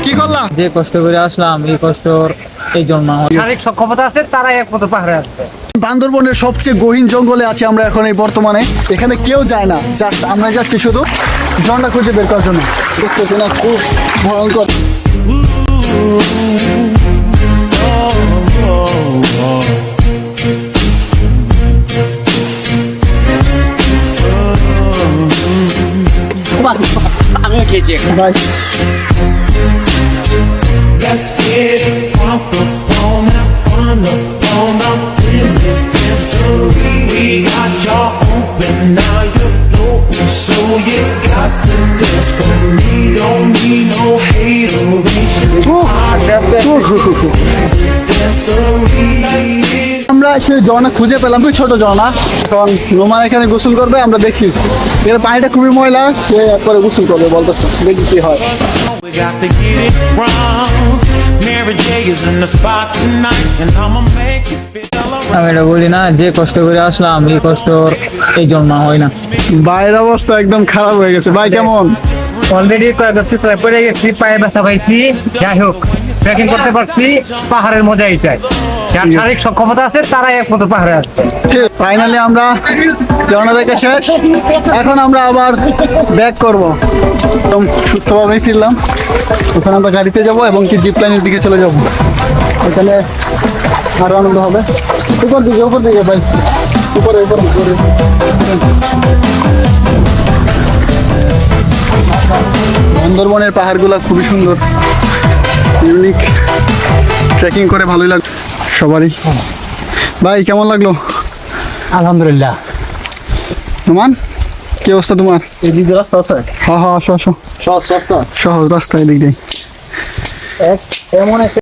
কি করলাম? যে কষ্ট করে আসলাম এই কষ্টর এই জন্য শারীরিক সক্ষমতা আছে তারাই একমাত্র পাহাড়ে আসবে। বান্দরবনের সবচেয়ে গহীন জঙ্গলে আছি আমরা এখন এই বর্তমানে। এখানে কেউ যায় না, জাস্ট আমরা যাচ্ছি শুধু ঝর্ণা খুঁজে বের করার জন্য। বুঝতেছি না, খুব ভয়ঙ্কর। আমিও খেয়েছি ভাই Let's get it crunk up on that fun up in this dancery. We got y'all open, now you're floating, so you got to dance for me. Don't need no hateration. This dancery. আমরা সেই ঝর্ণা খুঁজে পেলাম, খুব ছোট ঝর্ণা। এখন নোমান এখানে গোসল করবে, আমরা দেখি। এর পানিটা খুবই ময়লা, সে একবারে গোসল করবে বলতেছে, দেখি কি হয়। We got to get it wrong. Mary J is in the spot tonight, and I'ma make it feel alright. আমি এটা বলি না, যে কষ্ট করে আসলাম এই কষ্টর এই জন্য হয় না। বাইরের অবস্থা একদম খারাপ হয়ে গেছে। ভাই কেমন? অলরেডি কয়েকটা পড়ে গেছি, পায়ে ব্যথা পাইছি। যাই হোক, ট্রেকিং করতে পারছি, পাহাড়ের মজা এইটাই। যার শারীরিক সক্ষমতা আছে তারাই একমাত্র পাহাড়ে আসবে। ফাইনালি আমরা ঝর্ণা দেখে শেষ। এখন আমরা আবার ব্যাক করবো, একদম সুস্থভাবেই ফিরলাম। এখন আমরা গাড়িতে যাব এবং কি জিপ লাইনের দিকে চলে যাব। এখানে আরো আনন্দ হবে। উপর দিকে ভাই, উপরে। বান্দরবনের পাহাড়গুলো খুবই সুন্দর, ইউনিক। ট্রেকিং করে ভালোই লাগলো সবারই। ভাই কেমন লাগলো? আলহামদুলিল্লাহ। নোমান কি অবস্থা তোমার? এই দিকে রাস্তা আছে, হ্যাঁ আসো। সহজ রাস্তা, সহজ রাস্তা এদিক দিয়ে। এমন একটা